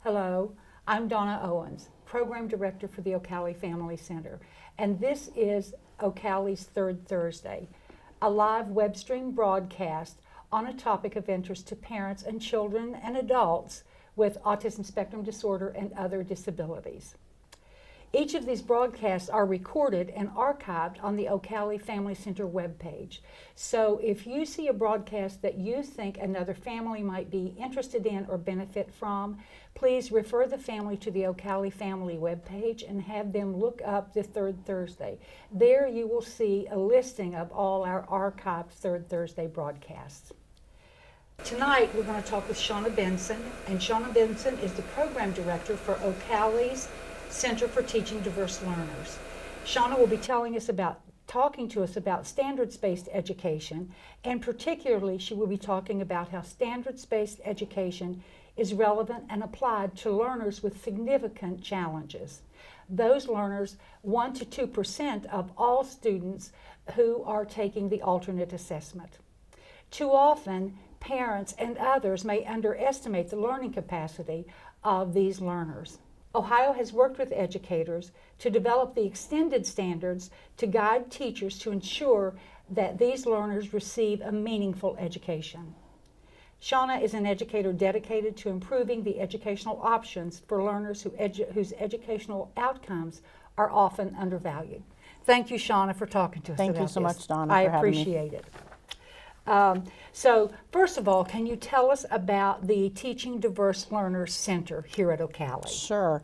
Hello, I'm Donna Owens, Program Director for the OCALI Family Center, and this is OCALI's Third Thursday, a live web stream broadcast on a topic of interest to parents and children and adults with autism spectrum disorder and other disabilities. Each of these broadcasts are recorded and archived on the OCALI Family Center webpage. So if you see a broadcast that you think another family might be interested in or benefit from, please refer the family to the OCALI Family webpage and have them look up the Third Thursday. There you will see a listing of all our archived Third Thursday broadcasts. Tonight we're going to talk with Shauna Benson, and Shauna Benson is the Program Director for OCALI's Center for Teaching Diverse Learners. Shauna will be talking to us about standards-based education, and particularly she will be talking about how standards-based education is relevant and applied to learners with significant challenges. Those learners, 1 to 2% of all students who are taking the alternate assessment. Too often, parents and others may underestimate the learning capacity of these learners. Ohio has worked with educators to develop the extended standards to guide teachers to ensure that these learners receive a meaningful education. Shauna is an educator dedicated to improving the educational options for learners whose educational outcomes are often undervalued. Thank you, Shauna, for talking to us about this. Thank you so much, Donna, I for having me. appreciate it. So first of all, can you tell us about the Teaching Diverse Learners Center here at OCALI? Sure.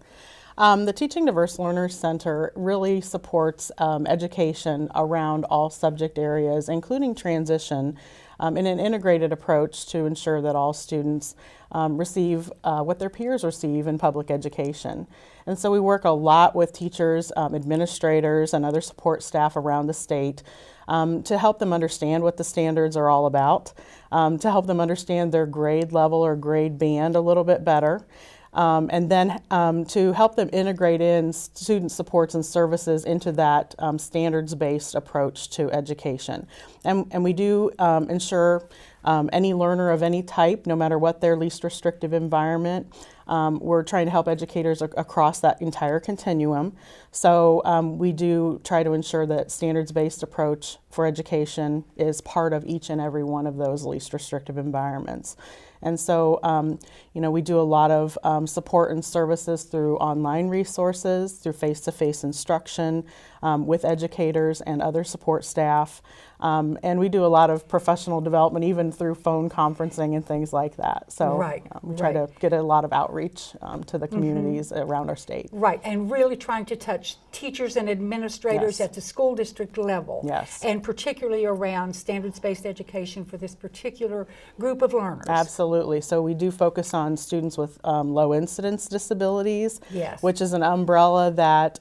The Teaching Diverse Learners Center really supports education around all subject areas, including transition, in an integrated approach to ensure that all students receive what their peers receive in public education. And so we work a lot with teachers, administrators, and other support staff around the state to help them understand what the standards are all about, to help them understand their grade level or grade band a little bit better, and then to help them integrate in student supports and services into that standards-based approach to education. And we do ensure any learner of any type, no matter what their least restrictive environment, we're trying to help educators across that entire continuum. So we do try to ensure that standards-based approach for education is part of each and every one of those least restrictive environments. And so, we do a lot of support and services through online resources, through face-to-face instruction with educators and other support staff. And we do a lot of professional development, even through phone conferencing and things like that. So we try to get a lot of outreach to the communities around our state. Right, and really trying to touch teachers and administrators at the school district level. Yes. And particularly around standards-based education for this particular group of learners. Absolutely. So we do focus on students with low incidence disabilities, yes, which is an umbrella that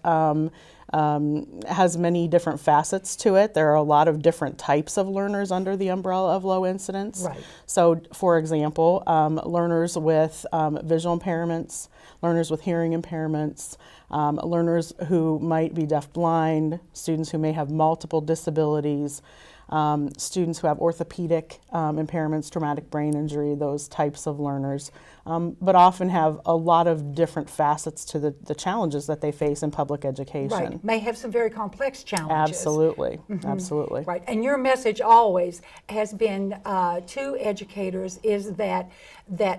has many different facets to it. There are a lot of different types of learners under the umbrella of low incidence. Right. So, for example, learners with visual impairments, learners with hearing impairments, learners who might be deafblind, students who may have multiple disabilities, students who have orthopedic impairments, traumatic brain injury, those types of learners, but often have a lot of different facets to the challenges that they face in public education. Right, may have some very complex challenges. Absolutely, absolutely. Right, and your message always has been to educators is that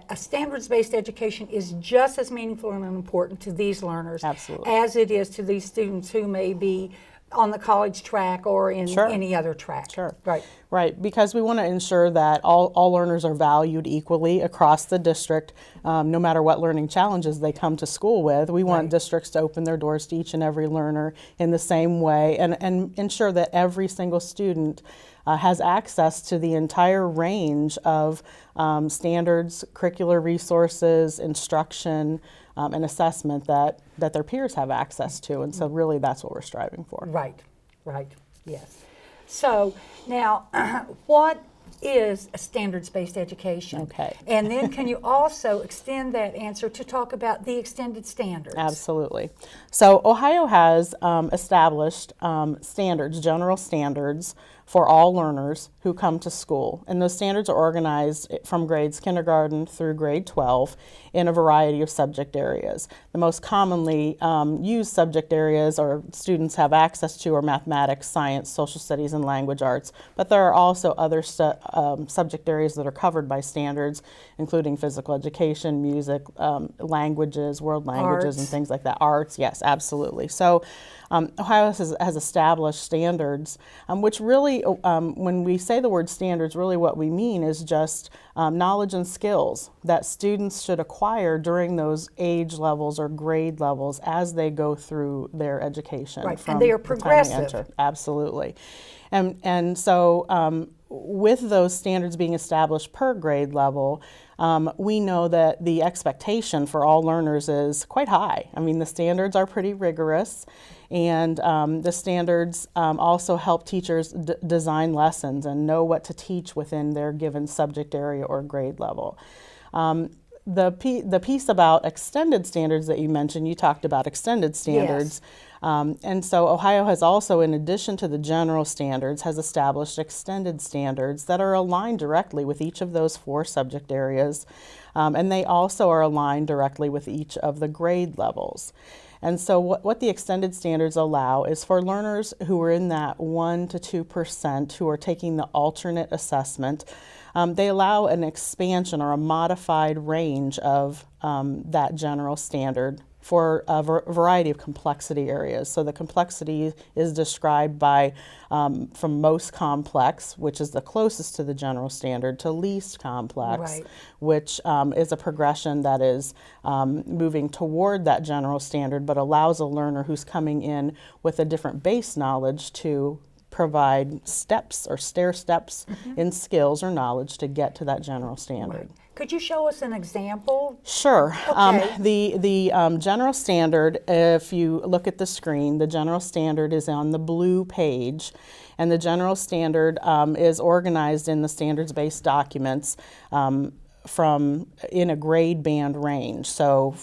a standards-based education is just as meaningful and important to these learners Absolutely. as it is to these students who may be on the college track or in any other track. Sure. Right. Right, because we want to ensure that all learners are valued equally across the district, no matter what learning challenges they come to school with. We want districts to open their doors to each and every learner in the same way and ensure that every single student has access to the entire range of standards, curricular resources, instruction, and assessment that their peers have access to. And so really that's what we're striving for. Right, right, yes. So now, what is a standards-based education? Okay. And then can you also extend that answer to talk about the extended standards? Absolutely. So Ohio has established standards, general standards, for all learners who come to school. And those standards are organized from grades kindergarten through grade 12 in a variety of subject areas. The most commonly used subject areas or students have access to are mathematics, science, social studies, and language arts. But there are also other subject areas that are covered by standards, including physical education, music, languages, world languages, and things like that. Arts, yes, absolutely. So Ohio has established standards, which really, when we say the word standards, really what we mean is just knowledge and skills that students should acquire during those age levels or grade levels as they go through their education. Right, from and they are the time progressive. enter. Absolutely. And so with those standards being established per grade level, we know that the expectation for all learners is quite high. I mean, the standards are pretty rigorous, and the standards also help teachers design lessons and know what to teach within their given subject area or grade level. The piece about extended standards that you mentioned, you talked about extended standards. Yes. And so Ohio has also, in addition to the general standards, has established extended standards that are aligned directly with each of those 4 subject areas. And they also are aligned directly with each of the grade levels. And so what the extended standards allow is for learners who are in that 1% to 2% who are taking the alternate assessment, they allow an expansion or a modified range of that general standard for a variety of complexity areas. So the complexity is described by from most complex, which is the closest to the general standard, to least complex, Right. which is a progression that is moving toward that general standard, but allows a learner who's coming in with a different base knowledge to provide steps or stair steps in skills or knowledge to get to that general standard. Right. Could you show us an example? Sure. Okay. The general standard, if you look at the screen, the general standard is on the blue page, and the general standard is organized in the standards-based documents from in a grade band range. So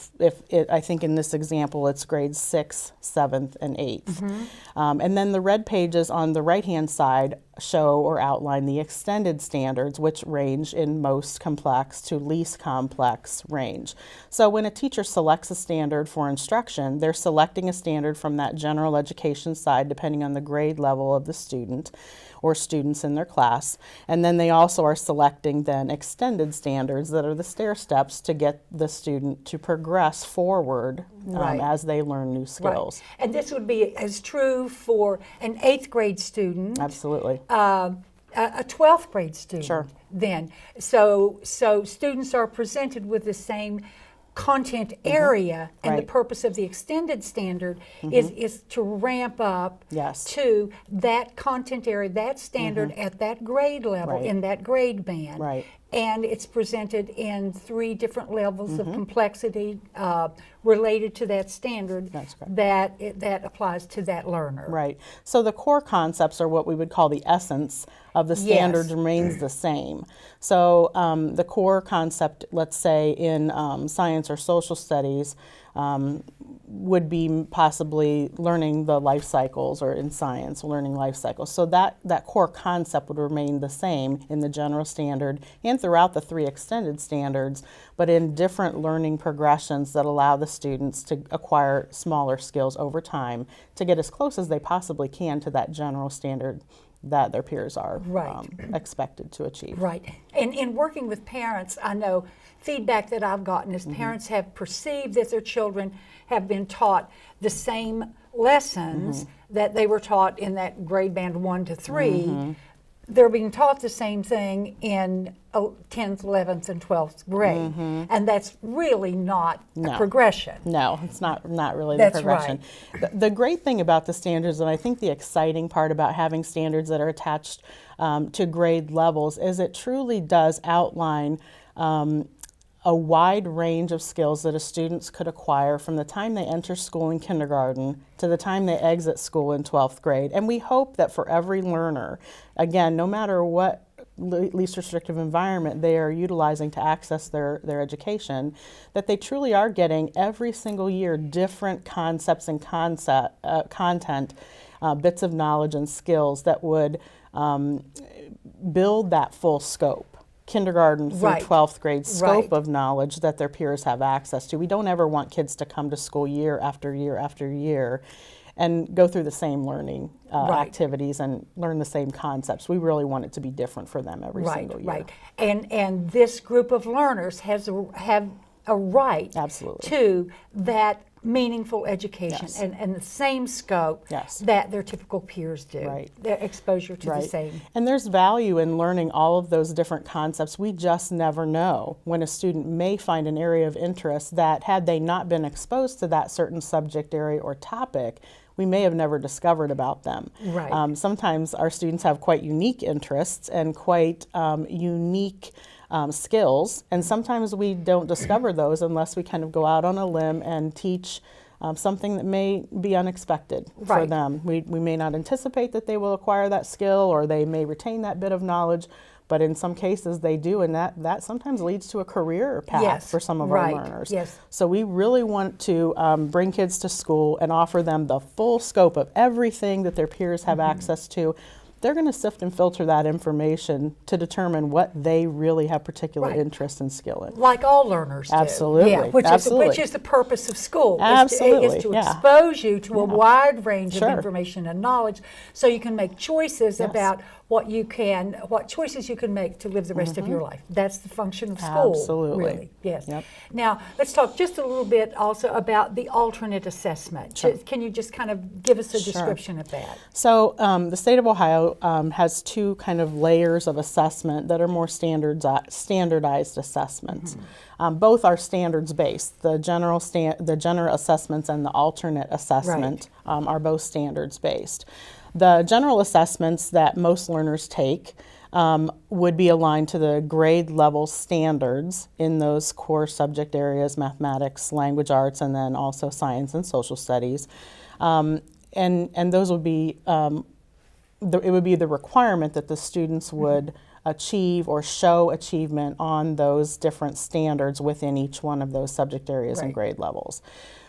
I think in this example it's grades 6th, 7th, and 8th. And then the red pages on the right-hand side show or outline the extended standards, which range in most complex to least complex range. So when a teacher selects a standard for instruction, they're selecting a standard from that general education side, depending on the grade level of the student or students in their class. And then they also are selecting then extended standards that are the stair steps to get the student to progress forward Right. as they learn new skills. Right. And this would be as true for an 8th grade student. Absolutely. A 12th grade student. Sure. Then, so students are presented with the same content area, and the Right. purpose of the extended standard is to ramp up Yes. to that content area, that standard at that grade level, Right. in that grade band. Right. And it's presented in 3 different levels of complexity related to that standard. That's correct. that applies to that learner. Right. So the core concepts are what we would call the essence of the standards remains the same. So the core concept, let's say in science or social studies, would be possibly learning the life cycles, or in science, learning life cycles. So that core concept would remain the same in the general standard and throughout the 3 extended standards, but in different learning progressions that allow the students to acquire smaller skills over time to get as close as they possibly can to that general standard that their peers are Right. Expected to achieve. Right. And in working with parents, I know feedback that I've gotten is parents have perceived that their children have been taught the same lessons that they were taught in that grade band 1 to 3. They're being taught the same thing in 10th, 11th, and 12th grade. And that's really not a progression. No, it's not really That's the progression. The great thing about the standards, and I think the exciting part about having standards that are attached to grade levels, is it truly does outline a wide range of skills that a students could acquire from the time they enter school in kindergarten to the time they exit school in 12th grade. And we hope that for every learner, again, no matter what least restrictive environment they are utilizing to access their education, that they truly are getting every single year different concepts and content, bits of knowledge and skills that would build that full scope. Kindergarten through Right. 12th grade scope Right. of knowledge that their peers have access to. We don't ever want kids to come to school year after year after year and go through the same learning Right. activities and learn the same concepts. We really want it to be different for them every Right, single year. right. And this group of learners have a right Absolutely. to that meaningful education Yes. and the same scope Yes. that their typical peers do. Right. Their exposure to the same. And there's value in learning all of those different concepts. We just never know when a student may find an area of interest that, had they not been exposed to that certain subject area or topic, we may have never discovered about them. Right. Sometimes our students have quite unique interests and quite unique skills, and sometimes we don't discover those unless we kind of go out on a limb and teach something that may be unexpected for Right. them. We may not anticipate that they will acquire that skill, or they may retain that bit of knowledge, but in some cases they do, and that sometimes leads to a career path Yes, for some of right, our learners. yes. So we really want to bring kids to school and offer them the full scope of everything that their peers have access to. They're going to sift and filter that information to determine what they really have particular Right. interest and skill in. Like all learners do. Absolutely, Yeah, which absolutely. is the purpose of school. Absolutely, Is to yeah. expose you to a wide range Sure. of information and knowledge, so you can make choices Yes. about what choices you can make to live the rest of your life. That's the function of school. Absolutely. Really. Yes. Yep. Now let's talk just a little bit also about the alternate assessment. Sure. Can you just kind of give us a Sure. description of that? So the state of Ohio has two kind of layers of assessment that are more standardized assessments. Both are standards-based. The general assessments and the alternate assessment are both standards-based. The general assessments that most learners take would be aligned to the grade level standards in those core subject areas: mathematics, language arts, and then also science and social studies. And those would be it would be the requirement that the students would achieve or show achievement on those different standards within each one of those subject areas and Right. grade levels.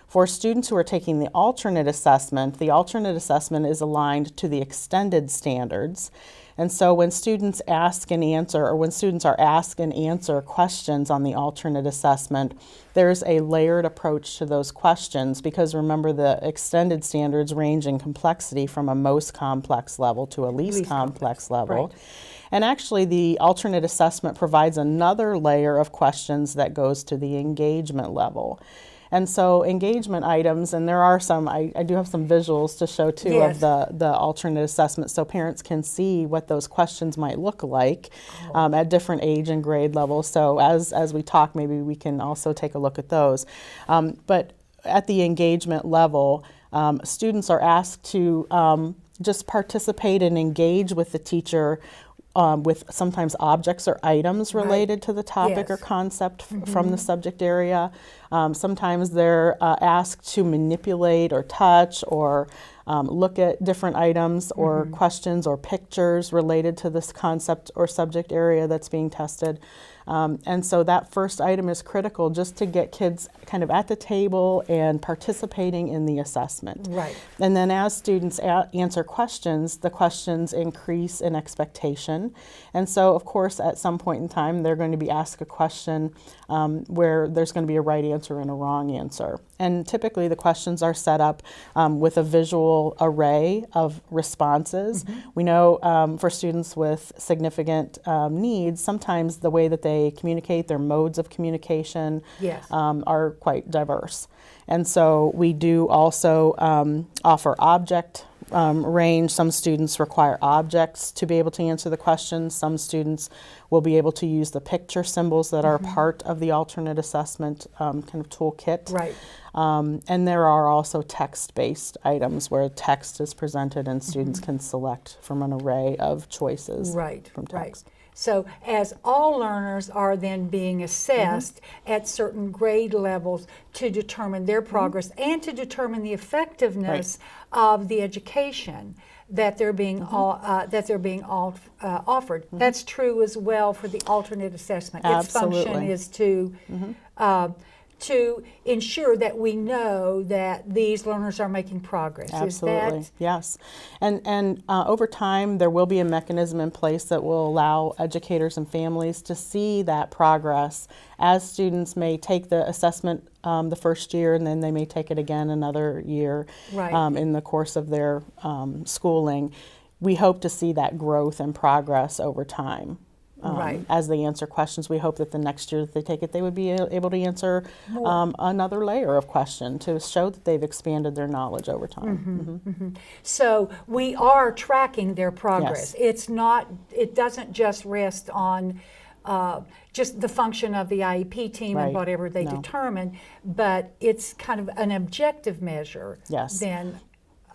For students who are taking the alternate assessment is aligned to the extended standards. And so when students ask and answer, or when students are asked and answer questions on the alternate assessment, there's a layered approach to those questions, because remember, the extended standards range in complexity from a most complex level to a least complex level. Right. And actually, the alternate assessment provides another layer of questions that goes to the engagement level. And so engagement items, and there are some, I do have some visuals to show too Yes. of the alternate assessment, so parents can see what those questions might look like at different age and grade levels. So as we talk, maybe we can also take a look at those. But at the engagement level, students are asked to just participate and engage with the teacher with sometimes objects or items related to the topic or Yes. concept from the subject area. Sometimes they're asked to manipulate or touch or look at different items or questions or pictures related to this concept or subject area that's being tested. And so that first item is critical, just to get kids kind of at the table and participating in the assessment. Right. And then as students answer questions, the questions increase in expectation. And so, of course, at some point in time, they're going to be asked a question where there's going to be a right answer and a wrong answer. And typically the questions are set up with a visual array of responses. We know for students with significant needs, sometimes the way that they communicate, their modes of communication Yes. are quite diverse. And so we do also offer object range. Some students require objects to be able to answer the questions. Some students will be able to use the picture symbols that are part of the alternate assessment kind of toolkit. Right. And there are also text-based items where text is presented and students can select from an array of choices Right, from right. text. So as all learners are then being assessed at certain grade levels to determine their progress and to determine the effectiveness of the education that they're being offered. That's true as well for the alternate assessment. Its function Absolutely. is to to ensure that we know that these learners are making progress. Absolutely, Is that yes. And over time, there will be a mechanism in place that will allow educators and families to see that progress as students may take the assessment the first year, and then they may take it again another year Right. in the course of their schooling. We hope to see that growth and progress over time. Right. As they answer questions, we hope that the next year that they take it, they would be able to answer another layer of question to show that they've expanded their knowledge over time. So we are tracking their progress. Yes. It's not. It doesn't just rest on just the function of the IEP team and Right. whatever they No. determine, but it's kind of an objective measure. Yes. Then,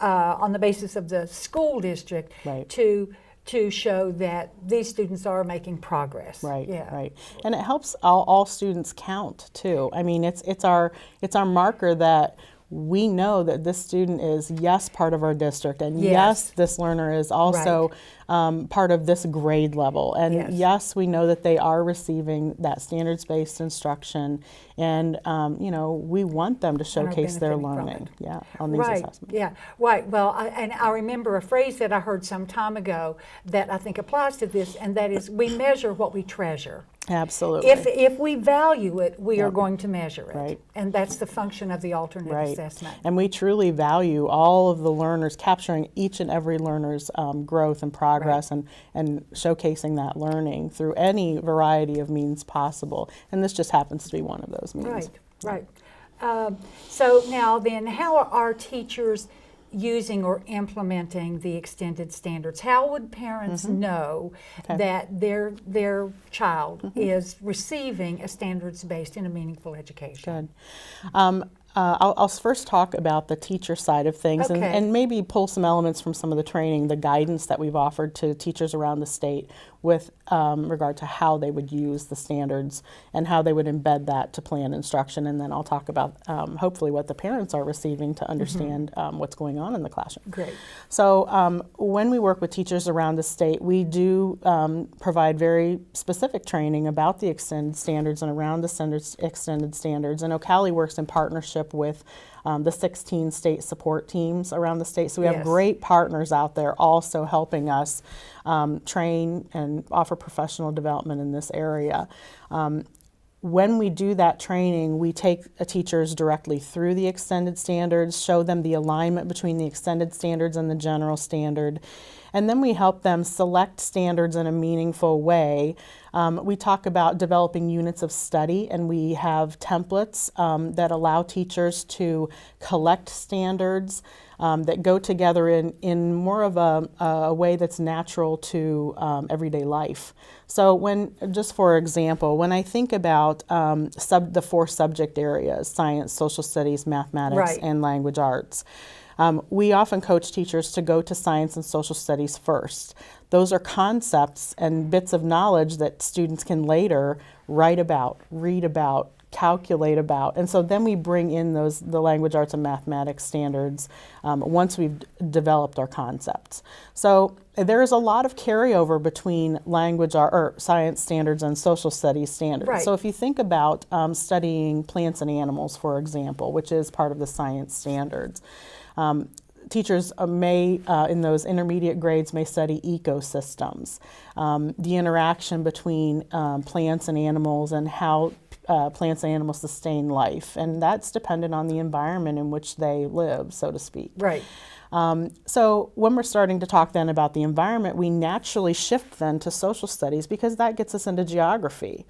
on the basis of the school district, Right. to show that these students are making progress. Right, Yeah. right, and it helps all students count too. I mean, it's our marker that we know that this student is part of our district, and Yes. this learner is also part of this grade level, and Yes. we know that they are receiving that standards-based instruction, and we want them to showcase their benefiting from learning, it. on these Right. assessments. Yeah. Right. Well, I remember a phrase that I heard some time ago that I think applies to this, and that is, we measure what we treasure. Absolutely. If we value it, we are Yep. going to measure it. Right. And that's the function of the alternate Right. assessment. And we truly value all of the learners, capturing each and every learner's growth and progress, and showcasing that learning through any variety of means possible. And this just happens to be one of those means. Right. So now then, how are our teachers using or implementing the extended standards? How would parents know that their child is receiving a standards-based and a meaningful education? Good. I'll first talk about the teacher side of things, Okay. and maybe pull some elements from some of the training, the guidance that we've offered to teachers around the state with regard to how they would use the standards and how they would embed that to plan instruction. And then I'll talk about hopefully what the parents are receiving to understand what's going on in the classroom. Great. So when we work with teachers around the state, we do provide very specific training about the extended standards and around the extended standards. And OCALI works in partnership with the 16 state support teams around the state. So we have Yes. great partners out there also helping us train and offer professional development in this area. When we do that training, we take teachers directly through the extended standards, show them the alignment between the extended standards and the general standard, and then we help them select standards in a meaningful way. We talk about developing units of study, and we have templates that allow teachers to collect standards that go together in more of a way that's natural to everyday life. So just for example, when I think about the 4 subject areas, science, social studies, mathematics, Right. and language arts, we often coach teachers to go to science and social studies first. Those are concepts and bits of knowledge that students can later write about, read about, calculate about, and so then we bring in the language arts and mathematics standards once we've developed our concepts. So there is a lot of carryover between science standards and social studies standards. Right. So if you think about studying plants and animals, for example, which is part of the science standards, teachers may, in those intermediate grades, may study ecosystems, the interaction between plants and animals, and how plants and animals sustain life. And that's dependent on the environment in which they live, so to speak. Right. So when we're starting to talk then about the environment, we naturally shift then to social studies, because that gets us into geography.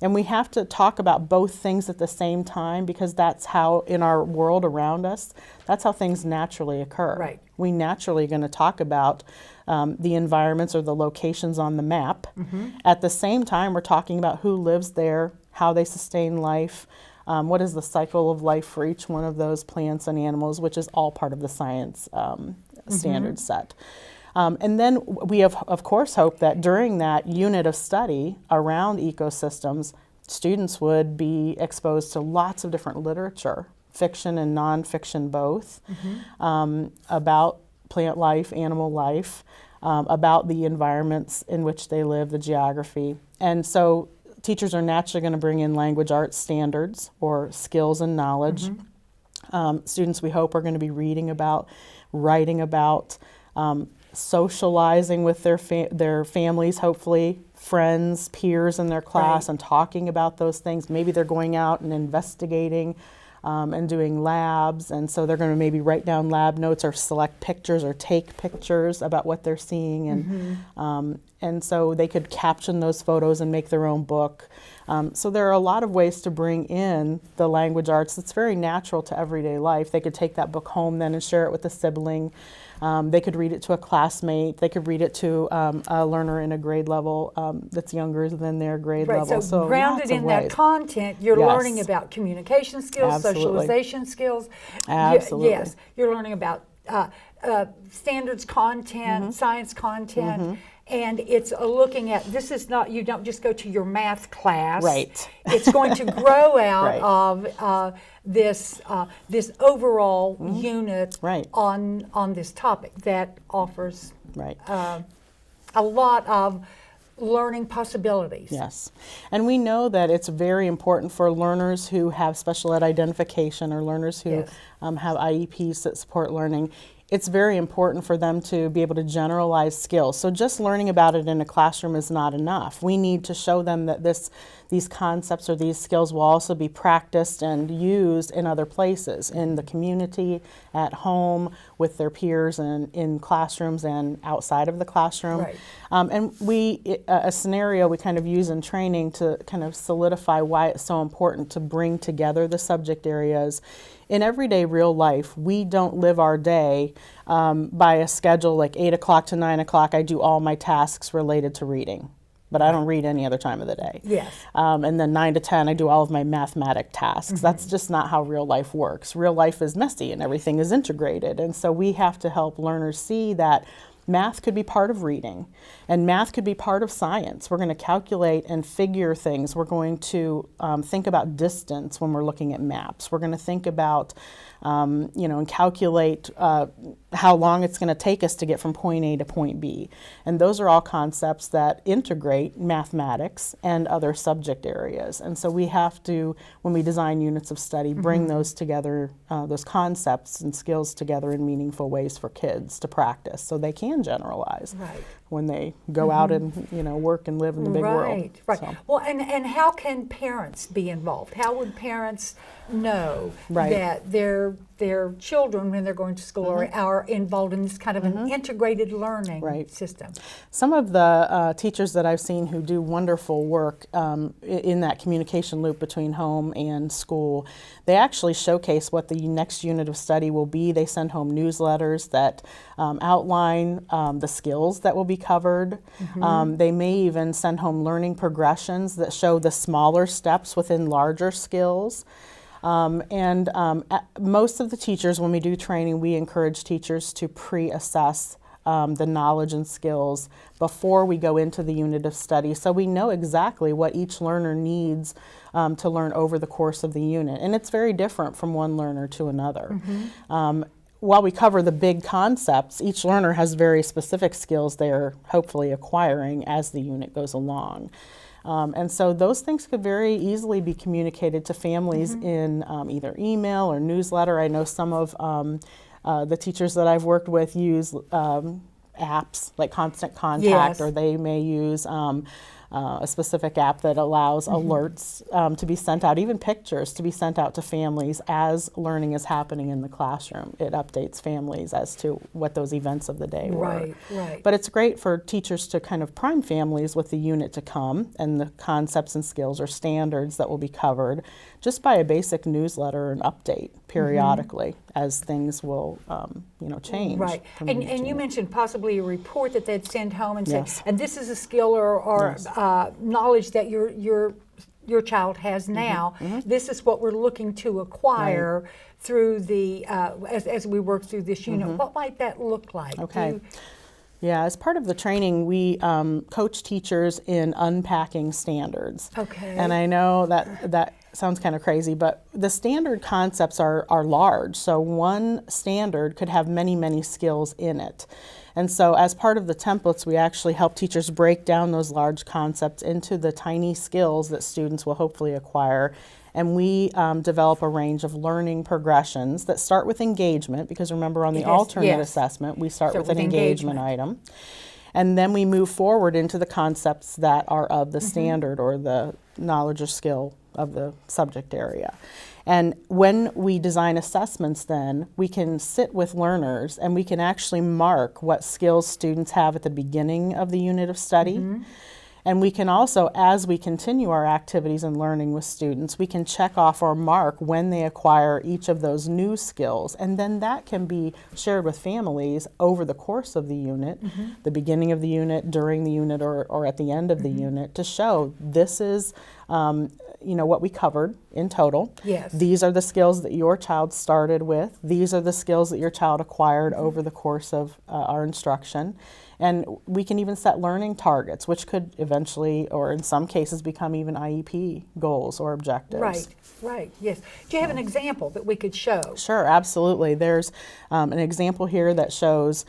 And we have to talk about both things at the same time, because that's how, in our world around us, that's how things naturally occur. Right. We naturally are going to talk about the environments or the locations on the map. At the same time, we're talking about who lives there, how they sustain life, what is the cycle of life for each one of those plants and animals, which is all part of the science standard set. And then we have, of course, hope that during that unit of study around ecosystems, students would be exposed to lots of different literature, fiction and nonfiction both, about plant life, animal life, about the environments in which they live, the geography. And so teachers are naturally going to bring in language arts standards or skills and knowledge. Students, we hope, are going to be reading about, writing about, socializing with their families, hopefully friends, peers in their class, and talking about those things. Maybe they're going out and investigating and doing labs, and so they're going to maybe write down lab notes or select pictures or take pictures about what they're seeing, and so they could caption those photos and make their own book. So there are a lot of ways to bring in the language arts. It's very natural to everyday life. They could take that book home then and share it with a sibling. They could read it to a classmate. They could read it to a learner in a grade level that's younger than their grade level. So grounded in that content, you're learning about communication skills, socialization skills. Absolutely. Yes, you're learning about standards content, science content. And it's looking at, this is not, you don't just go to your math class. Right. It's going to grow out of this overall unit on this topic that offers a lot of learning possibilities. Yes. And we know that it's very important for learners who have special ed identification or learners who have IEPs that support learning. It's very important for them to be able to generalize skills. So just learning about it in a classroom is not enough. We need to show them that these concepts or these skills will also be practiced and used in other places, in the community, at home, with their peers, and in classrooms and outside of the classroom. And a scenario we kind of use in training to kind of solidify why it's so important to bring together the subject areas. In everyday real life, we don't live our day by a schedule like 8 o'clock to 9 o'clock. I do all my tasks related to reading, but I don't read any other time of the day. And then 9 to 10, I do all of my mathematic tasks. That's just not how real life works. Real life is messy and everything is integrated. And so we have to help learners see that math could be part of reading, and math could be part of science. We're going to calculate and figure things. We're going to think about distance when we're looking at maps. We're going to think about, and calculate how long it's going to take us to get from point A to point B. And those are all concepts that integrate mathematics and other subject areas. And so we have to, when we design units of study, bring those together, those concepts and skills together in meaningful ways for kids to practice so they can generalize when they go out and work and live in the big world. So. Well, and how can parents be involved? How would parents know that their children, when they're going to school, are involved in this kind of an integrated learning system? Some of the teachers that I've seen who do wonderful work in that communication loop between home and school, they actually showcase what the next unit of study will be. They send home newsletters that outline the skills that will be covered. They may even send home learning progressions that show the smaller steps within larger skills. Most of the teachers, when we do training, we encourage teachers to pre-assess the knowledge and skills before we go into the unit of study, so we know exactly what each learner needs to learn over the course of the unit. And it's very different from one learner to another. While we cover the big concepts, each learner has very specific skills they're hopefully acquiring as the unit goes along. And so those things could very easily be communicated to families in either email or newsletter. I know some of the teachers that I've worked with use apps like Constant Contact, or they may use a specific app that allows alerts to be sent out, even pictures to be sent out to families as learning is happening in the classroom. It updates families as to what those events of the day were. But it's great for teachers to kind of prime families with the unit to come and the concepts and skills or standards that will be covered just by a basic newsletter and update periodically as things will change. And you mentioned possibly a report that they'd send home and say, and this is a skill or knowledge that your child has now. This is what we're looking to acquire through the as we work through this unit. What might that look like? As part of the training, we coach teachers in unpacking standards. And I know that sounds kind of crazy, but the standard concepts are large. So one standard could have many, many skills in it. And so as part of the templates, we actually help teachers break down those large concepts into the tiny skills that students will hopefully acquire. And we develop a range of learning progressions that start with engagement, because remember on the alternate assessment, we start with an engagement item. And then we move forward into the concepts that are of the standard or the knowledge or skill of the subject area. And when we design assessments, then we can sit with learners and we can actually mark what skills students have at the beginning of the unit of study. And we can also, as we continue our activities and learning with students, we can check off or mark when they acquire each of those new skills. And then that can be shared with families over the course of the unit, the beginning of the unit, during the unit, or at the end of the unit, to show this is what we covered in total. Yes. These are the skills that your child started with. These are the skills that your child acquired over the course of our instruction. And we can even set learning targets, which could eventually, or in some cases, become even IEP goals or objectives. Right, yes. Do you have an example that we could show? Sure, absolutely. There's an example here that shows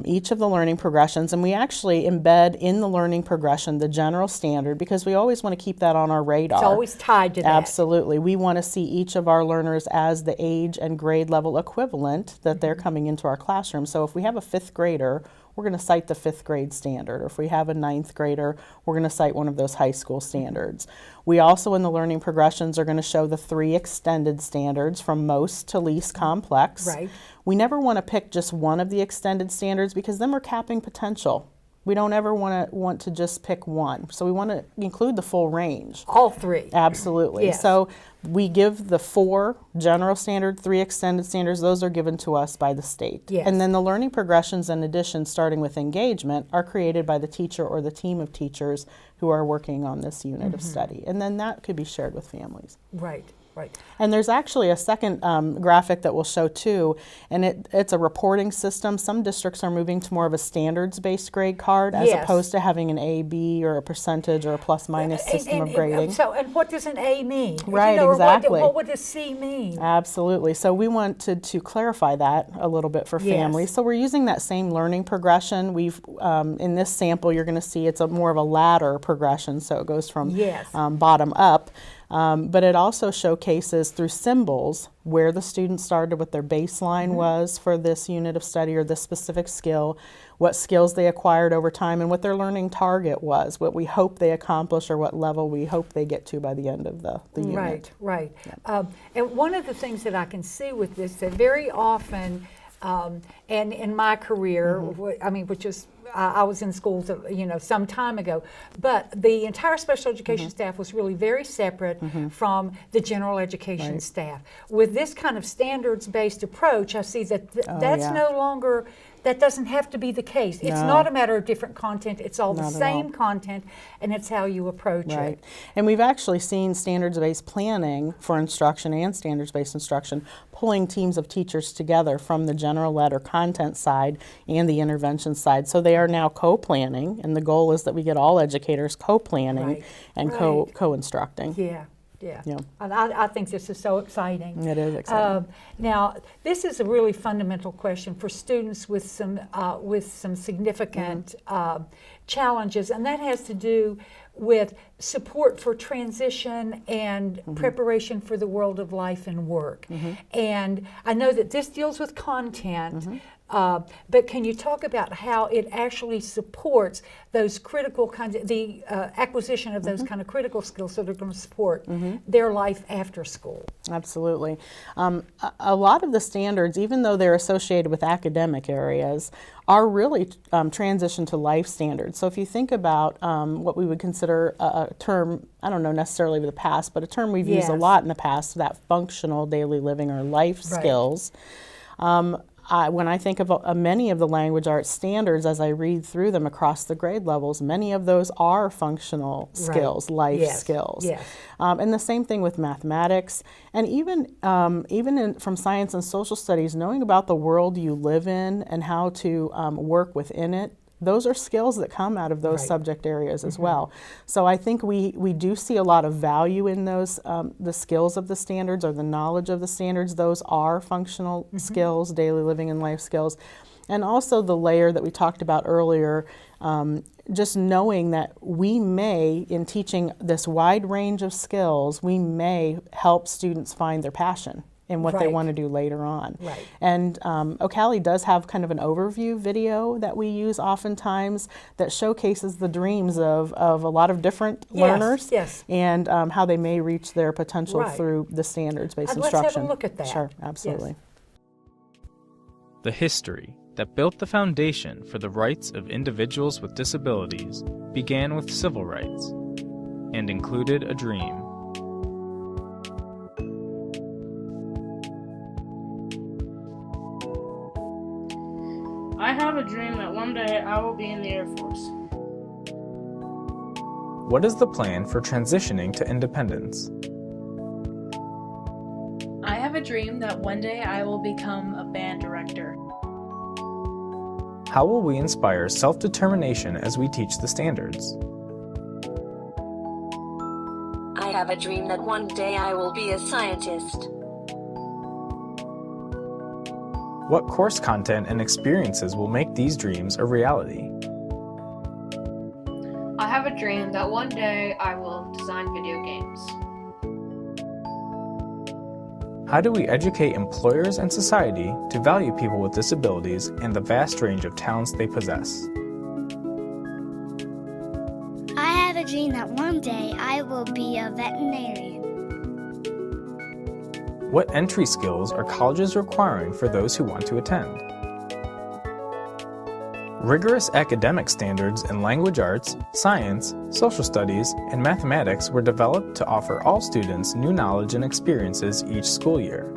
each of the learning progressions, and we actually embed in the learning progression the general standard, because we always want to keep that on our radar. It's always tied to that. Absolutely. We want to see each of our learners as the age and grade level equivalent that they're coming into our classroom. So if we have a 5th grader, we're going to cite the 5th grade standard. Or if we have a 9th grader, we're going to cite one of those high school standards. We also, in the learning progressions, are going to show the 3 extended standards from most to least complex. Right. We never want to pick just one of the extended standards, because then we're capping potential. We don't ever want to just pick one. So we want to include the full range. All 3. Absolutely. Yes. So we give the 4 general standard, 3 extended standards. Those are given to us by the state. Yes. And then the learning progressions, in addition, starting with engagement, are created by the teacher or the team of teachers who are working on this unit of study. And then that could be shared with families. Right. And there's actually a second graphic that we'll show too, and it's a reporting system. Some districts are moving to more of a standards-based grade card as opposed to having an A, B, or a percentage or a plus-minus system of grading. And what does an A mean? Right, exactly. What does C mean? Absolutely. So we wanted to clarify that a little bit for families. So we're using that same learning progression. We've in this sample, you're going to see it's more of a ladder progression, so it goes from bottom up. But it also showcases through symbols where the student started, what their baseline was for this unit of study or this specific skill, what skills they acquired over time, and what their learning target was, what we hope they accomplish or what level we hope they get to by the end of the unit. Right. And one of the things that I can see with this, that very often, and in my career, which is, I was in schools, some time ago, but the entire special education staff was really very separate from the general education staff. With this kind of standards-based approach, I see that that's no longer, that doesn't have to be the case. It's not a matter of different content, it's all the same content, and it's how you approach it. And we've actually seen standards-based planning for instruction and standards-based instruction pulling teams of teachers together from the general ed or content side and the intervention side. So they are now co-planning, and the goal is that we get all educators co-planning and co-instructing. Yeah. And I think this is so exciting. It is exciting. Now, this is a really fundamental question for students with some significant challenges, and that has to do with support for transition and preparation for the world of life and work. And I know that this deals with content, but can you talk about how it actually supports those critical kinds of, the acquisition of those kind of critical skills that are going to support their life after school? Absolutely. A lot of the standards, even though they're associated with academic areas, are really transition to life standards. So if you think about what we would consider a term, I don't know necessarily of the past, but a term we've used a lot in the past, that functional daily living or life skills. When I think of many of the language arts standards, as I read through them across the grade levels, many of those are functional skills, life skills. And the same thing with mathematics, and even from science and social studies, knowing about the world you live in and how to work within it. Those are skills that come out of those subject areas as well. So I think we do see a lot of value in those, the skills of the standards or the knowledge of the standards. Those are functional skills, daily living and life skills. And also the layer that we talked about earlier, just knowing that we may, in teaching this wide range of skills, we may help students find their passion in what they Right. want to do later on. Right. And OCALI does have kind of an overview video that we use oftentimes that showcases the dreams of a lot of different learners yes. and how they may reach their potential Right. through the standards-based Let's instruction. have a look at that. Sure, absolutely. Yes. The history that built the foundation for the rights of individuals with disabilities began with civil rights and included a dream. I have a dream that one day I will be in the Air Force. What is the plan for transitioning to independence? I have a dream that one day I will become a band director. How will we inspire self-determination as we teach the standards? I have a dream that one day I will be a scientist. What course content and experiences will make these dreams a reality? I have a dream that one day I will design video games. How do we educate employers and society to value people with disabilities and the vast range of talents they possess? I have a dream that one day I will be a veterinarian. What entry skills are colleges requiring for those who want to attend? Rigorous academic standards in language arts, science, social studies, and mathematics were developed to offer all students new knowledge and experiences each school year.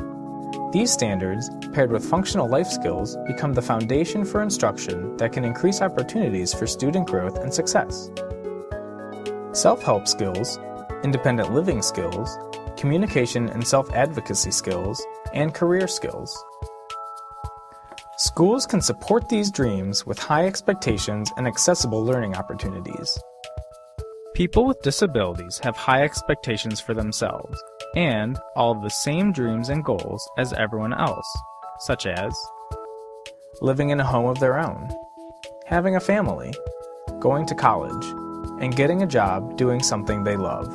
These standards, paired with functional life skills, become the foundation for instruction that can increase opportunities for student growth and success. Self-help skills, independent living skills, communication and self-advocacy skills, and career skills. Schools can support these dreams with high expectations and accessible learning opportunities. People with disabilities have high expectations for themselves and all of the same dreams and goals as everyone else, such as living in a home of their own, having a family, going to college, and getting a job doing something they love.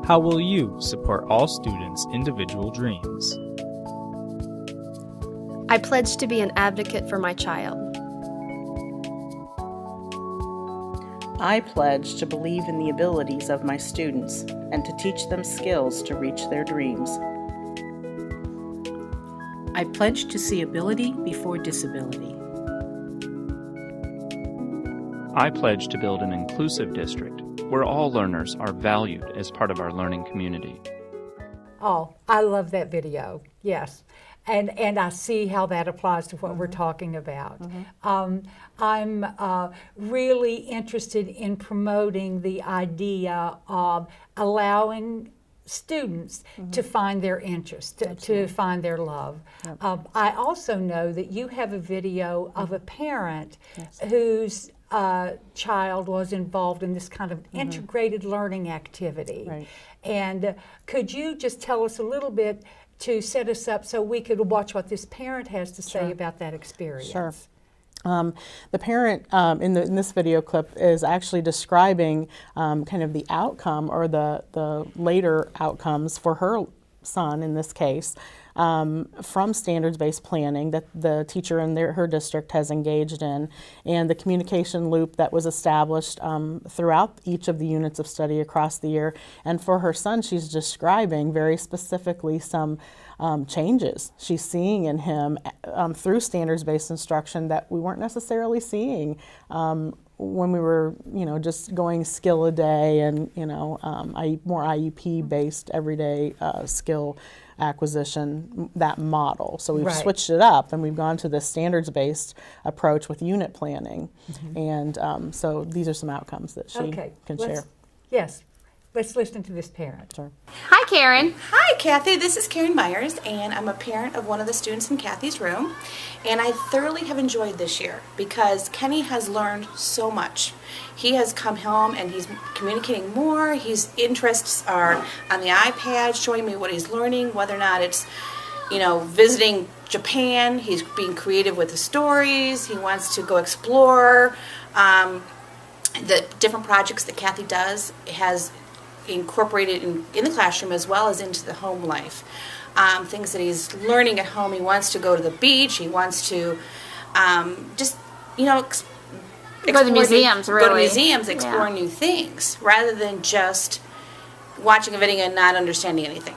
How will you support all students' individual dreams? I pledge to be an advocate for my child. I pledge to believe in the abilities of my students and to teach them skills to reach their dreams. I pledge to see ability before disability. I pledge to build an inclusive district where all learners are valued as part of our learning community. Oh, I love that video, yes. And I see how that applies to what we're talking about. I'm really interested in promoting the idea of allowing students to find their interest, to find their love. I also know that you have a video of a parent whose child was involved in this kind of integrated learning activity. Right. And could you just tell us a little bit to set us up so we could watch what this parent has to say about that experience? Sure. The parent in this video clip is actually describing kind of the outcome or the later outcomes for her son in this case from standards-based planning that the teacher in her district has engaged in, and the communication loop that was established throughout each of the units of study across the year. And for her son, she's describing very specifically some changes she's seeing in him through standards-based instruction that we weren't necessarily seeing when we were, just going skill a day and, more IEP-based everyday skill acquisition, that model. So we've switched it up and we've gone to this standards-based approach with unit planning. And so these are some outcomes that she can share. Yes. Let's listen to this parent. Sure. Hi, Karen. Hi, Kathy. This is Karen Myers, and I'm a parent of one of the students in Kathy's room. And I thoroughly have enjoyed this year because Kenny has learned so much. He has come home and he's communicating more. His interests are on the iPad, showing me what he's learning, whether or not it's, visiting Japan. He's being creative with the stories. He wants to go explore. The different projects that Kathy does has incorporated in the classroom as well as into the home life. Things that he's learning at home. He wants to go to the beach. He wants to just, go to museums, really. Go to museums, explore new things, rather than just watching a video and not understanding anything.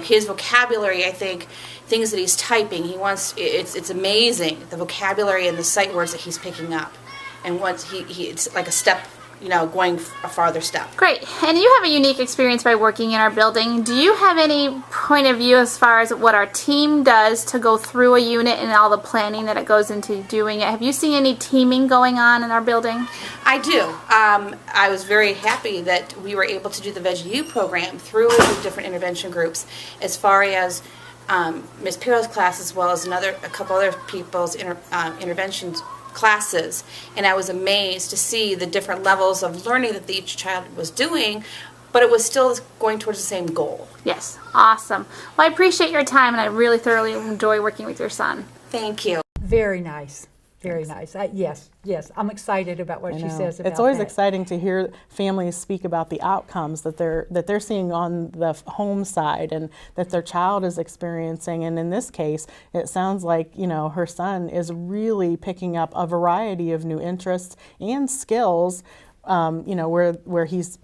His vocabulary, I think, things that he's typing, it's amazing, the vocabulary and the sight words that he's picking up. And once it's like a step, going a farther step. Great. And you have a unique experience by working in our building. Do you have any point of view as far as what our team does to go through a unit and all the planning that it goes into doing it? Have you seen any teaming going on in our building? I do. I was very happy that we were able to do the VegU program through the different intervention groups, as far as Ms. Perro's class, as well as a couple other people's interventions classes, and I was amazed to see the different levels of learning that each child was doing, but it was still going towards the same goal. Yes, awesome. Well, I appreciate your time, and I really thoroughly enjoy working with your son. Thank you. Very nice. Very nice. Yes. I'm excited about what she says about that. It's always exciting to hear families speak about the outcomes that they're seeing on the home side and that their child is experiencing. And in this case, it sounds like, her son is really picking up a variety of new interests and skills, where he's,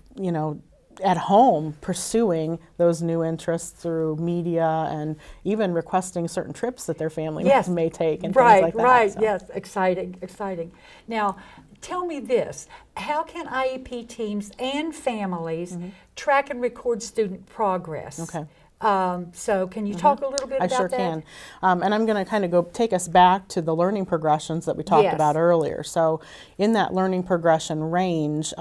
at home pursuing those new interests through media and even requesting certain trips that their family may take and things like that. Right, yes, exciting. Now, tell me this, how can IEP teams and families track and record student progress? Okay. So can you talk a little bit about that? I sure can. And I'm going to kind of take us back to the learning progressions that we talked about earlier. So in that learning progression range,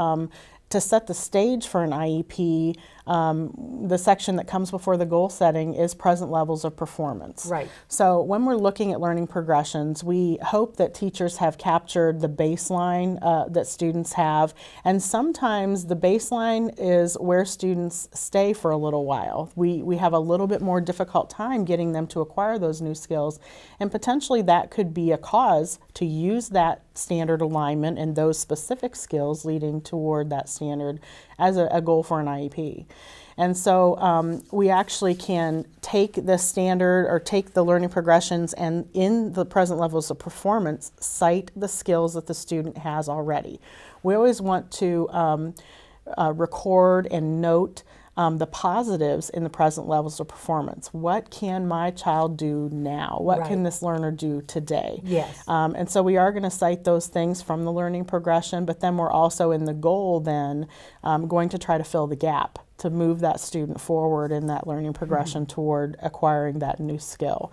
to set the stage for an IEP, the section that comes before the goal setting is present levels of performance. Right. So when we're looking at learning progressions, we hope that teachers have captured the baseline that students have, and sometimes the baseline is where students stay for a little while. We have a little bit more difficult time getting them to acquire those new skills, and potentially that could be a cause to use that standard alignment and those specific skills leading toward that standard as a goal for an IEP. And so we actually can take the standard or take the learning progressions and in the present levels of performance, cite the skills that the student has already. We always want to record and note the positives in the present levels of performance. What can my child do now? What can this learner do today? Yes. And so we are going to cite those things from the learning progression, but then we're also in the goal then going to try to fill the gap to move that student forward in that learning progression toward acquiring that new skill.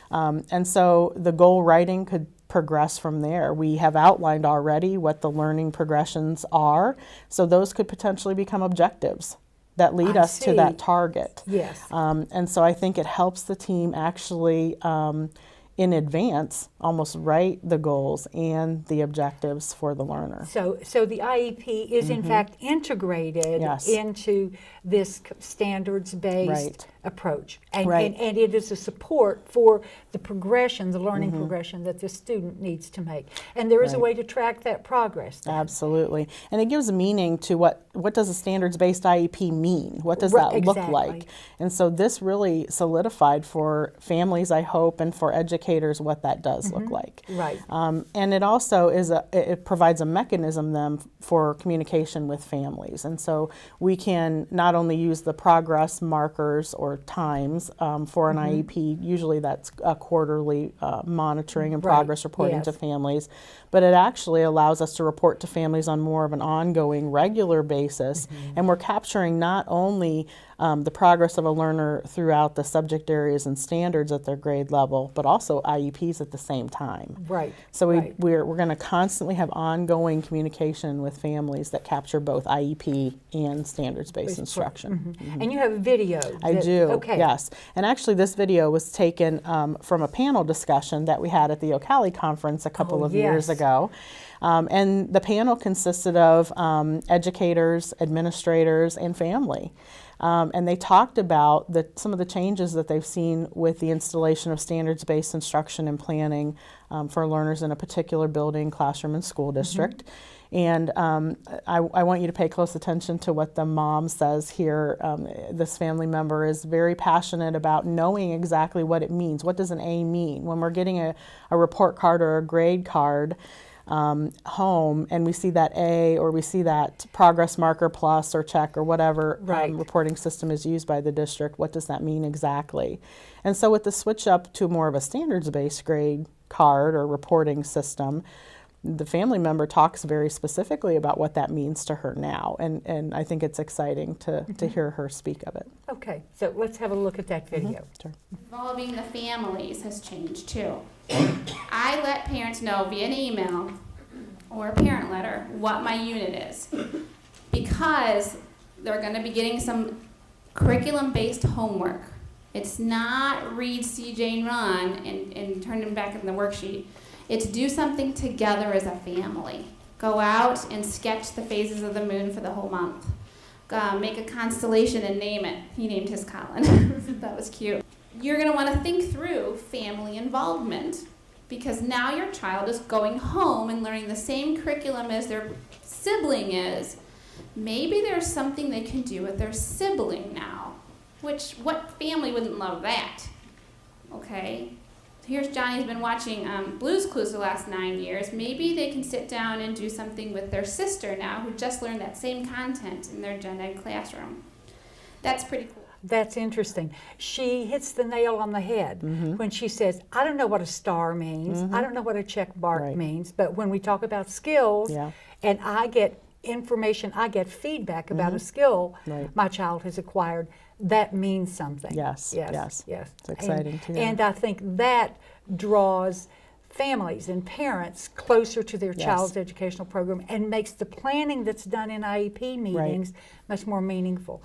And so the goal writing could progress from there. We have outlined already what the learning progressions are, so those could potentially become objectives that lead us to that target. Yes. And so I think it helps the team actually in advance almost write the goals and the objectives for the learner. So the IEP is in fact integrated into this standards-based approach. And it is a support for the progression, the learning progression that the student needs to make. And there is a way to track that progress then. Absolutely. And it gives meaning to what does a standards-based IEP mean? What does that look like? And so this really solidified for families, I hope, and for educators what that does look like. Right. And it also it provides a mechanism then for communication with families. And so we can not only use the progress markers or times for an IEP, usually that's a quarterly monitoring and progress reporting to families, but it actually allows us to report to families on more of an ongoing, regular basis, and we're capturing not only the progress of a learner throughout the subject areas and standards at their grade level, but also IEPs at the same time. Right. So we're going to constantly have ongoing communication with families that capture both IEP and standards-based instruction. And you have a video. I do, yes. And actually this video was taken from a panel discussion that we had at the OCALI conference a couple of years ago. And the panel consisted of educators, administrators, and family. And they talked about some of the changes that they've seen with the installation of standards-based instruction and planning for learners in a particular building, classroom, and school district. And I want you to pay close attention to what the mom says here. This family member is very passionate about knowing exactly what it means. What does an A mean? When we're getting a report card or a grade card home and we see that A, or we see that progress marker plus or check or whatever reporting system is used by the district, what does that mean exactly? And so with the switch up to more of a standards-based grade card or reporting system, the family member talks very specifically about what that means to her now, and I think it's exciting to hear her speak of it. Okay, so let's have a look at that video. Sure. Involving the families has changed too. I let parents know via an email or a parent letter what my unit is, because they're going to be getting some curriculum-based homework. It's not read, see, Jane, run, and turn them back in the worksheet. It's do something together as a family. Go out and sketch the phases of the moon for the whole month. Make a constellation and name it. He named his Colin. That was cute. You're going to want to think through family involvement, because now your child is going home and learning the same curriculum as their sibling is. Maybe there's something they can do with their sibling now. What family wouldn't love that? Okay? Here's Johnny's been watching Blue's Clues the last 9 years. Maybe they can sit down and do something with their sister now, who just learned that same content in their gen ed classroom. That's pretty cool. That's interesting. She hits the nail on the head when she says, I don't know what a star means. I don't know what a check mark means. But when we talk about skills, and I get information, I get feedback about a skill my child has acquired, that means something. Yes. It's exciting too. And I think that draws families and parents closer to their child's educational program and makes the planning that's done in IEP meetings much more meaningful.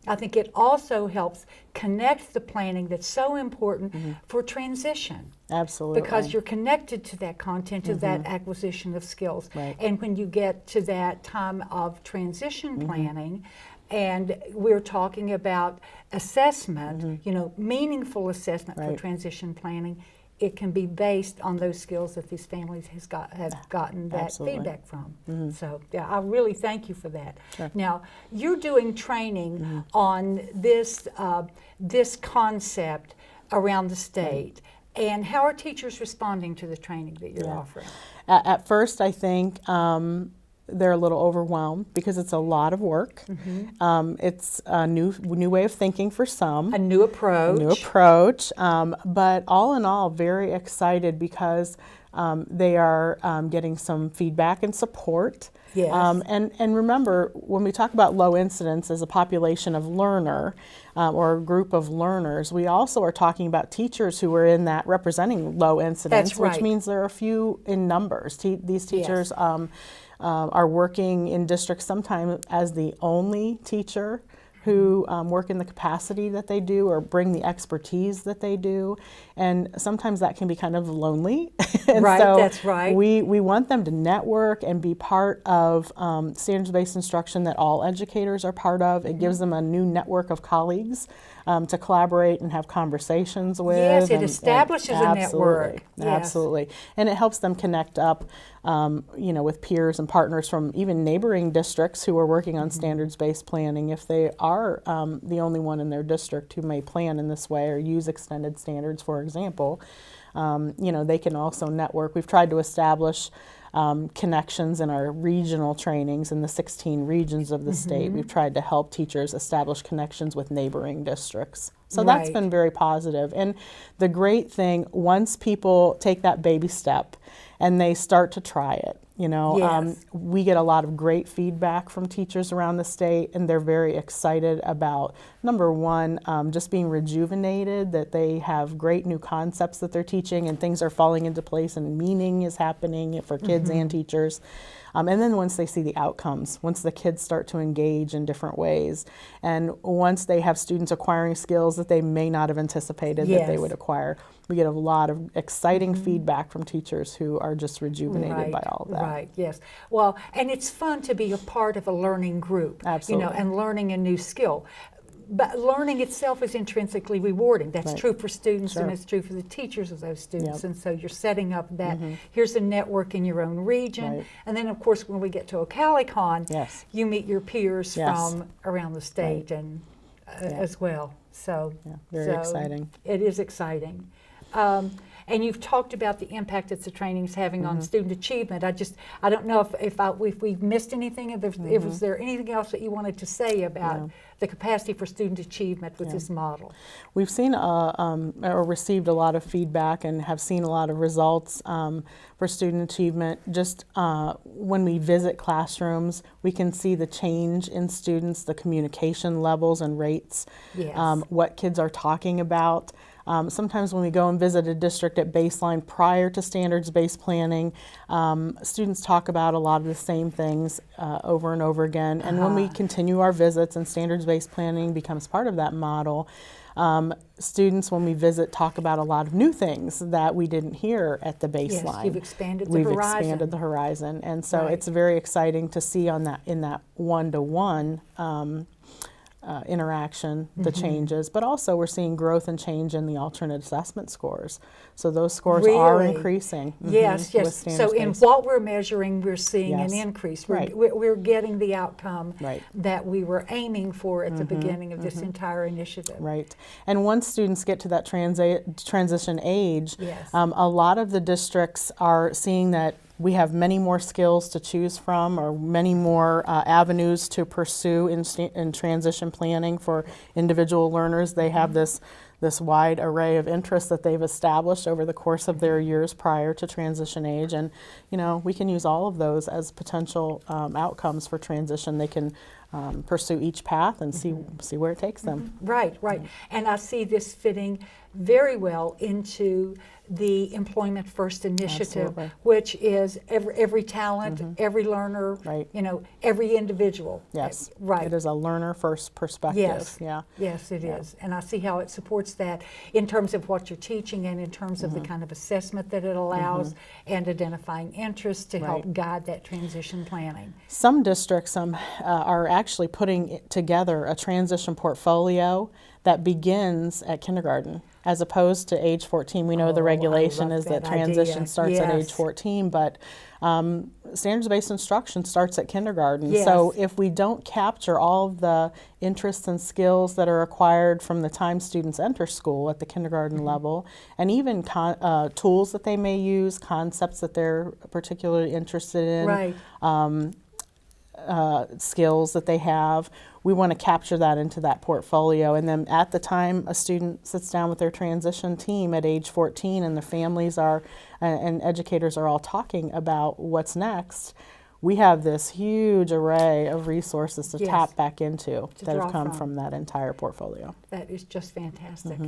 I think it also helps connect the planning that's so important for transition. Absolutely. Because you're connected to that content, to that acquisition of skills. And when you get to that time of transition planning, and we're talking about assessment, meaningful assessment for transition planning, it can be based on those skills that these families have gotten that feedback from. So, I really thank you for that. Now, you're doing training on this concept around the state. And how are teachers responding to the training that you're offering? At first, I think they're a little overwhelmed because it's a lot of work. It's a new way of thinking for some. A new approach. But all in all, very excited because they are getting some feedback and support. And remember, when we talk about low incidence as a population of learner or a group of learners, we also are talking about teachers who are in that representing low incidence, which means there are few in numbers. These teachers are working in districts sometimes as the only teacher who work in the capacity that they do or bring the expertise that they do, and sometimes that can be kind of lonely. And so that's right. We want them to network and be part of standards-based instruction that all educators are part of. It gives them a new network of colleagues to collaborate and have conversations with. Yes, it establishes a network. Absolutely, and it helps them connect up, with peers and partners from even neighboring districts who are working on standards-based planning. If they are the only one in their district who may plan in this way or use extended standards, for example, they can also network. We've tried to establish connections in our regional trainings in the 16 regions of the state. We've tried to help teachers establish connections with neighboring districts. So that's been very positive. And the great thing, once people take that baby step and they start to try it, we get a lot of great feedback from teachers around the state, and they're very excited about, number one, just being rejuvenated, that they have great new concepts that they're teaching and things are falling into place and meaning is happening for kids and teachers. And then once they see the outcomes, once the kids start to engage in different ways, and once they have students acquiring skills that they may not have anticipated that they would acquire, we get a lot of exciting feedback from teachers who are just rejuvenated by all of that. Right, yes. Well, and it's fun to be a part of a learning group, Absolutely. And learning a new skill. but learning itself is intrinsically rewarding. That's Right. true for students, Sure. and it's true for the teachers of those students. Yep. And so you're setting up that here's a network in your own region. Right. And then, of course, when we get to OCALI-Con, Yes. you meet your peers Yes. from around the state and as well. So, very exciting. It is exciting. And you've talked about the impact that the training is having on student achievement. I don't know if we've missed anything. If was there anything else that you wanted to say about the capacity for student achievement with this model? We've seen or received a lot of feedback and have seen a lot of results for student achievement. Just when we visit classrooms, we can see the change in students, the communication levels and rates, what kids are talking about. Sometimes when we go and visit a district at baseline prior to standards-based planning, students talk about a lot of the same things over and over again. And when we continue our visits and standards-based planning becomes part of that model, students, when we visit, talk about a lot of new things that we didn't hear at the baseline. Yes, you've expanded the We've horizon. expanded the horizon. And so Right. it's very exciting to see in that one-to-one interaction, the changes, but also we're seeing growth and change in the alternate assessment scores. So those scores are Really? increasing. Yes, with yes. So in standards-based. what we're measuring, we're seeing an Yes. increase. Right. We're getting the outcome Right. that we were aiming for at the beginning of this entire initiative. Right. And once students get to that transition age, Yes. a lot of the districts are seeing that we have many more skills to choose from, or many more avenues to pursue in transition planning for individual learners. They have this wide array of interests that they've established over the course of their years prior to transition age, and we can use all of those as potential outcomes for transition. They can pursue each path and see where it takes them. Right, right. And I see this fitting very well into the Employment First initiative, Absolutely. which is every talent, every learner, Right. every individual. Yes. Right. It is a learner first perspective. Yes. Yeah. Yes, it is. And I see how it supports that in terms of what you're teaching and in terms of the kind of assessment that it allows and identifying interests to help Right. guide that transition planning. Some districts are actually putting together a transition portfolio that begins at kindergarten, as opposed to age 14. We know the regulation love is that that transition idea. starts at age Yes. 14, but standards-based instruction starts at kindergarten. Yes. So if we don't capture all of the interests and skills that are acquired from the time students enter school at the kindergarten level, and even tools that they may use, concepts that they're particularly interested in, Right. skills that they have, we want to capture that into that portfolio. And then at the time a student sits down with their transition team at age 14 and the families are and educators are all talking about what's next, we have this huge array of resources to Yes. tap back into that draw have come from. from that entire portfolio. That is just fantastic.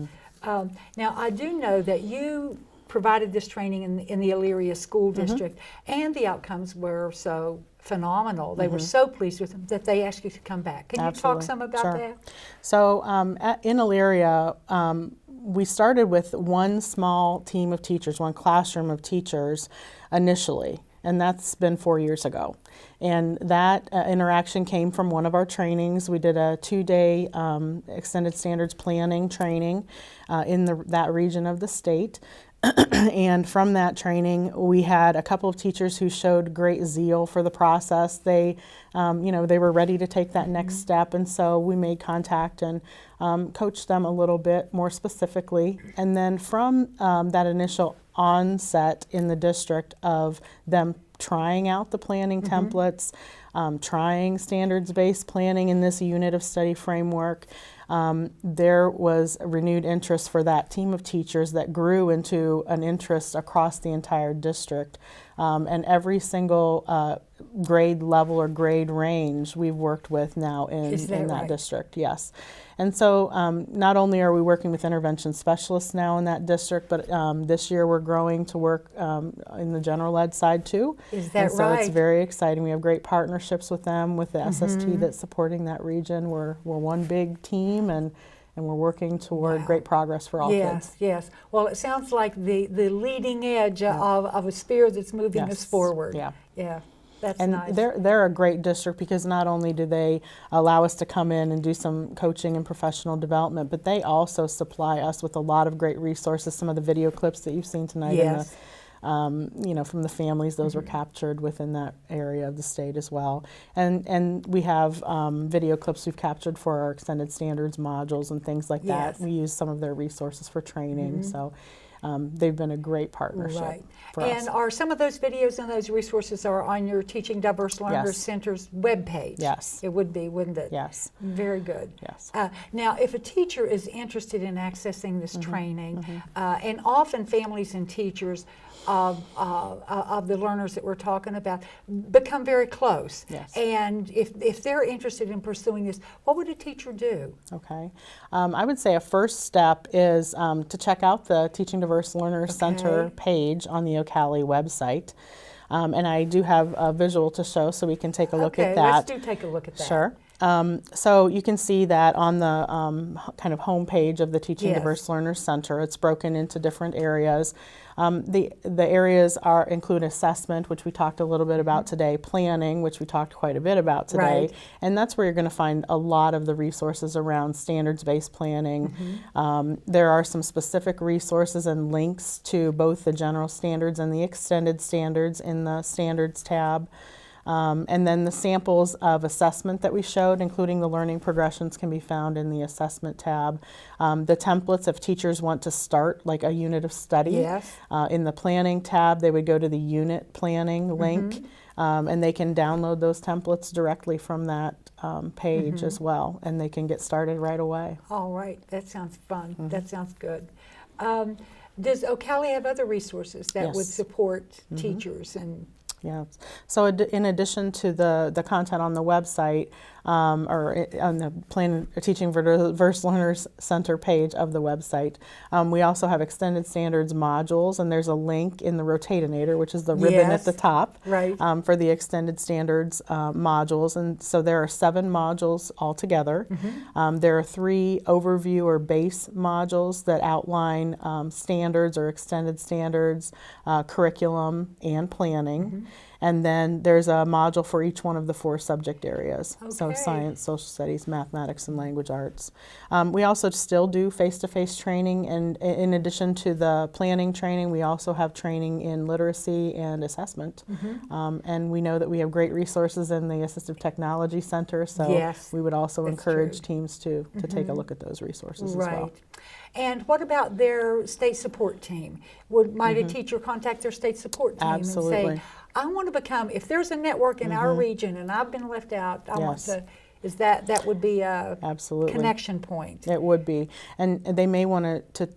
Now, I do know that you provided this training in the Elyria School District, and the outcomes were so phenomenal. They were so pleased with them that they asked you to come back. Can you talk Absolutely. some about Sure. that? So in Elyria, we started with one small team of teachers, one classroom of teachers initially, and that's been 4 years ago. And that interaction came from one of our trainings. We did a 2-day extended standards planning training in that region of the state. And from that training, we had a couple of teachers who showed great zeal for the process. They, they were ready to take that next step, and so we made contact and coached them a little bit more specifically. And then from that initial onset in the district of them trying out the planning templates, trying standards-based planning in this unit of study framework, there was a renewed interest for that team of teachers that grew into an interest across the entire district. And every single grade level or grade range we've worked with now in that right? district, yes. And so not only are we working with intervention specialists now in that district, but this year we're growing to work in the general ed side too. Is that and so right? it's very exciting. We have great partnerships with them, with the SST that's supporting that region. We're one big team, and we're working toward great progress for all Yes, kids. yes. Well, it sounds like the leading edge of a spear that's moving us Yes. forward. Yeah. Yeah. That's and nice. they're a great district because not only do they allow us to come in and do some coaching and professional development, but they also supply us with a lot of great resources. Some of the video clips that you've seen tonight, Yes. you know, from the families, those were captured within that area of the state as well. And we have video clips we've captured for our extended standards modules and things like Yes. that. We use some of their resources for training, so they've been a great partnership Right. for us. And are some of those videos and those resources are on your Teaching Diverse Learners Yes. Center's webpage? Yes. It would be, wouldn't it? Yes. Very good. Yes. Now, if a teacher is interested in accessing this training, and often families and teachers of the learners that we're talking about become very close. Yes. And if they're interested in pursuing this, what would a teacher do? Okay. I would say a first step is to check out the Teaching Diverse Learners Center page on the OCALI website. And I do have a visual to show so we can take a look at that. Let's take a look at that. Sure. So you can see that on the kind of home page of the Teaching Diverse Learners Center. It's broken into different areas. The areas include assessment, which we talked a little bit about today, planning, which we talked quite a bit about today, Right. and that's where you're going to find a lot of the resources around standards-based planning. There are some specific resources and links to both the general standards and the extended standards in the standards tab. And then the samples of assessment that we showed, including the learning progressions, can be found in the assessment tab. The templates, if teachers want to start like a unit of study, Yes. In the planning tab, they would go to the unit planning link, and they can download those templates directly from that page as well, and they can get started right away. All right, that sounds fun. That sounds good. Does OCALI have other resources that would Yes. support support teachers and Yeah. So in addition to the content on the website, or on the Teaching Diverse Learners Center page of the website, we also have extended standards modules, and there's a link in the Rotatinator, which is the ribbon at the top, Right. for the extended standards modules. And so there are 7 modules altogether. There are 3 overview or base modules that outline standards or extended standards, curriculum, and planning. And then there's a module for each one of the 4 subject areas. So Okay. science, social studies, mathematics, and language arts. We also still do face-to-face training, and in addition to the planning training, we also have training in literacy and assessment. And we know that we have great resources in the Assistive Technology Center, so Yes, we would also that's encourage true. teams to take a look at those resources as well. Right. And what about their state support team? Might a teacher contact their state support team and Absolutely. say, I want to become, if there's a network in our region and I've been left out, I want Yes. to, that would be a Absolutely. connection point. It would be. And they may want to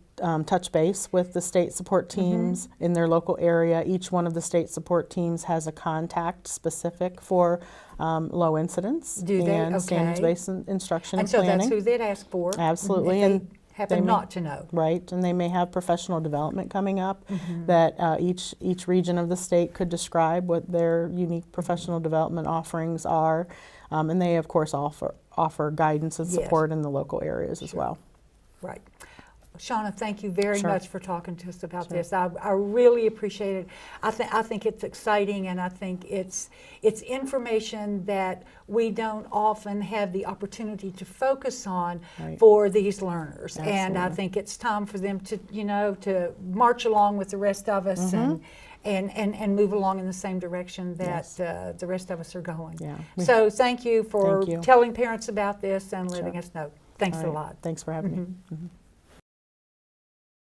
touch base with the state support teams in their local area. Each one of the state support teams has a contact specific for low incidence Do they? and Okay. standards-based instruction And and so planning. that's who they'd ask for. Absolutely. If And they happen they may- not to know. Right, and they may have professional development coming up that each region of the state could describe what their unique professional development offerings are, and they of course offer guidance and Yes. support in the local areas as well. Right. Shauna, thank you very Sure. much for talking to us about Sure. this. I really appreciate it. I think it's exciting, and I think it's information that we don't often have the opportunity to focus on Right. for these learners. And I Absolutely. think it's time for them to, to march along with the rest of us and move along in the same direction that the rest of us are going. Yeah. So thank you for Thank you. telling parents about this and letting Sure. us know. Thanks All a right. lot. Thanks for having me.